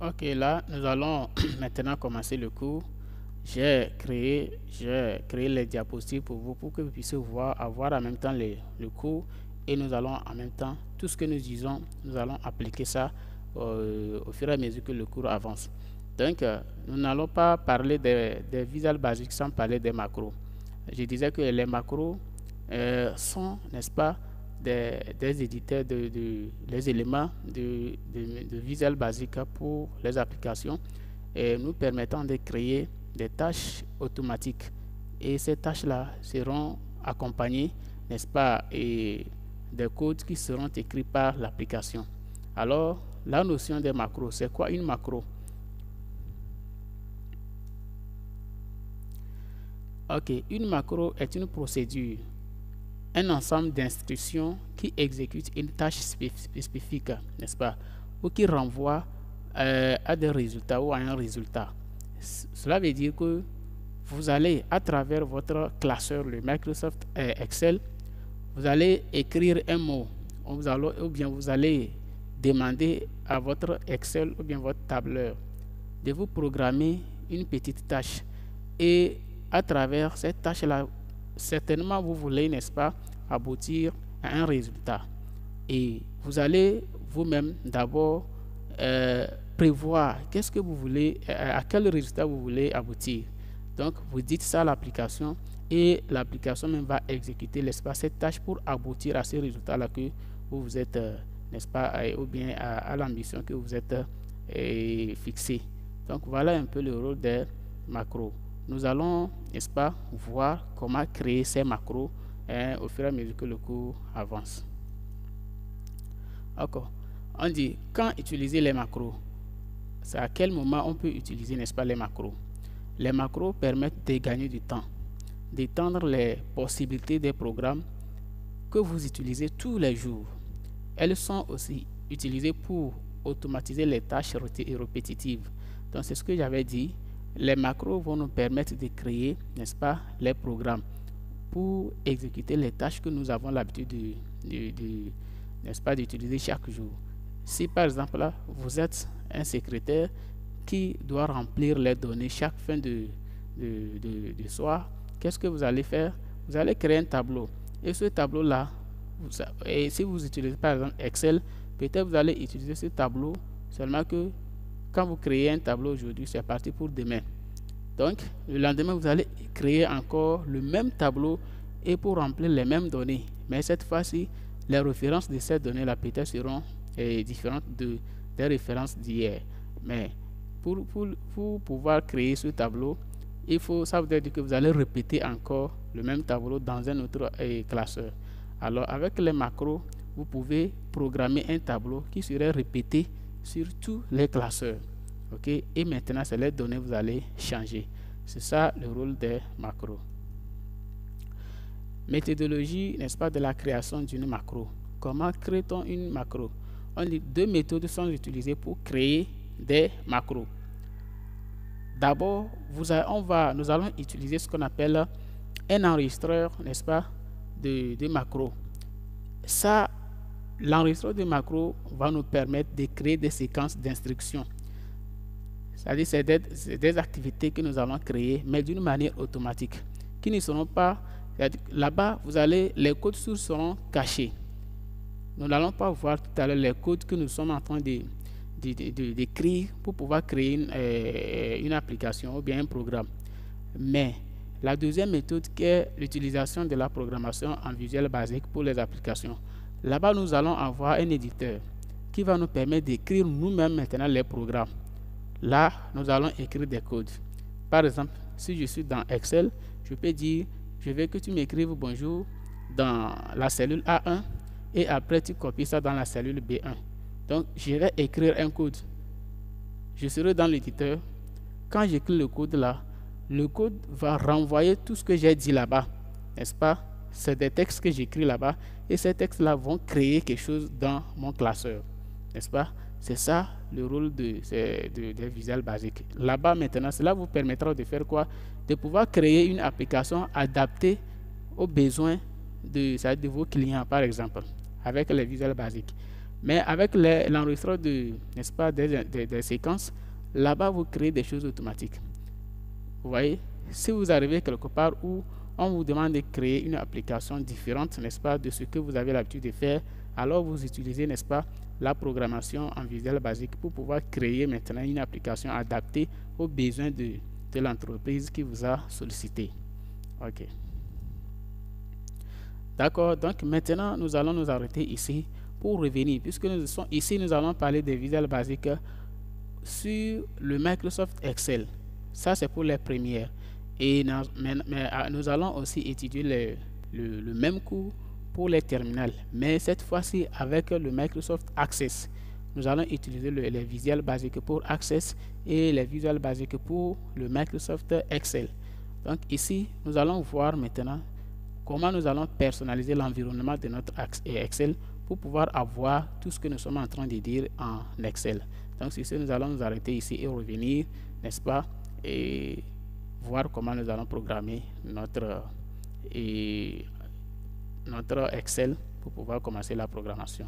Ok, là, nous allons maintenant commencer le cours. J'ai créé les diapositives pour vous, pour que vous puissiez avoir en même temps le cours et nous allons en même temps, tout ce que nous disons, nous allons appliquer ça au fur et à mesure que le cours avance. Donc, nous n'allons pas parler des visual basiques sans parler des macros. Je disais que les macros sont, n'est-ce pas, des éditeurs les éléments de Visual Basic pour les applications et nous permettant de créer des tâches automatiques. Et ces tâches-là seront accompagnées, n'est-ce pas, et des codes qui seront écrits par l'application. Alors, la notion des macros, c'est quoi une macro? Ok, une macro est une procédure, un ensemble d'instructions qui exécutent une tâche spécifique, n'est-ce pas, ou qui renvoie à des résultats ou à un résultat. Cela veut dire que vous allez, à travers votre classeur, le Microsoft Excel, vous allez écrire un mot, ou bien vous allez demander à votre Excel ou bien votre tableur de vous programmer une petite tâche. Et à travers cette tâche-là, certainement vous voulez, n'est-ce pas, aboutir à un résultat. Et vous allez vous-même d'abord prévoir qu'est-ce que vous voulez, à quel résultat vous voulez aboutir. Donc, vous dites ça à l'application et l'application même va exécuter, n'est-ce pas, cette tâche pour aboutir à ce résultat-là que vous vous êtes, n'est-ce pas, ou bien à l'ambition que vous êtes fixé. Donc, voilà un peu le rôle des macros. Nous allons, n'est-ce pas, voir comment créer ces macros au fur et à mesure que le cours avance. D'accord. On dit quand utiliser les macros. C'est à quel moment on peut utiliser, n'est-ce pas, les macros. Les macros permettent de gagner du temps, d'étendre les possibilités des programmes que vous utilisez tous les jours. Elles sont aussi utilisées pour automatiser les tâches répétitives. Donc c'est ce que j'avais dit. Les macros vont nous permettre de créer, n'est-ce pas, les programmes pour exécuter les tâches que nous avons l'habitude n'est-ce pas, d'utiliser chaque jour. Si par exemple là, vous êtes un secrétaire qui doit remplir les données chaque fin de soir, qu'est-ce que vous allez faire? Vous allez créer un tableau. Et ce tableau-là, et si vous utilisez par exemple Excel, peut-être vous allez utiliser ce tableau, seulement que quand vous créez un tableau aujourd'hui, c'est parti pour demain. Donc, le lendemain, vous allez créer encore le même tableau et pour remplir les mêmes données. Mais cette fois-ci, les références de ces données-là peut-être seront différentes des références d'hier. Mais pour pouvoir créer ce tableau, ça veut dire que vous allez répéter encore le même tableau dans un autre classeur. Alors, avec les macros, vous pouvez programmer un tableau qui serait répété sur tous les classeurs. Ok, et maintenant c'est les données que vous allez changer. C'est ça le rôle des macros. Méthodologie, n'est-ce pas, de la création d'une macro. Comment crée-t-on une macro? On dit deux méthodes sont utilisées pour créer des macros. D'abord, nous allons utiliser ce qu'on appelle un enregistreur, n'est-ce pas, de macros. Ça, l'enregistreur de macros va nous permettre de créer des séquences d'instructions. C'est-à-dire c'est des activités que nous allons créer, mais d'une manière automatique, qui ne seront pas, là-bas, les codes sources seront cachés. Nous n'allons pas voir tout à l'heure les codes que nous sommes en train d'écrire pour pouvoir créer une application ou bien un programme. Mais la deuxième méthode qui est l'utilisation de la programmation en Visual Basic pour les applications. Là-bas, nous allons avoir un éditeur qui va nous permettre d'écrire nous-mêmes maintenant les programmes. Là, nous allons écrire des codes. Par exemple, si je suis dans Excel, je peux dire, je veux que tu m'écrives bonjour dans la cellule A1 et après tu copies ça dans la cellule B1. Donc, je vais écrire un code. Je serai dans l'éditeur. Quand j'écris le code là, le code va renvoyer tout ce que j'ai dit là-bas. N'est-ce pas? C'est des textes que j'écris là-bas et ces textes-là vont créer quelque chose dans mon classeur. N'est-ce pas? C'est ça le rôle des Visual Basic. Là-bas maintenant, cela vous permettra de faire quoi? De pouvoir créer une application adaptée aux besoins de vos clients, par exemple, avec les Visual Basic. Mais avec l'enregistrement n'est-ce pas, des séquences, là-bas, vous créez des choses automatiques. Vous voyez, si vous arrivez quelque part où on vous demande de créer une application différente, n'est-ce pas, de ce que vous avez l'habitude de faire, alors vous utilisez, n'est-ce pas, la programmation en Visual Basic pour pouvoir créer maintenant une application adaptée aux besoins de l'entreprise qui vous a sollicité. Ok. D'accord, donc maintenant nous allons nous arrêter ici pour revenir, puisque ici nous allons parler des Visual Basic sur le Microsoft Excel. Ça c'est pour les premières. Et nous allons aussi étudier le même cours pour les terminales, mais cette fois-ci avec le Microsoft Access. Nous allons utiliser les Visual Basic pour Access et les Visual Basic pour le Microsoft Excel. Donc ici, nous allons voir maintenant comment nous allons personnaliser l'environnement de notre Excel pour pouvoir avoir tout ce que nous sommes en train de dire en Excel. Donc ici, nous allons nous arrêter ici et revenir, n'est-ce pas, et voir comment nous allons programmer notre Excel pour pouvoir commencer la programmation.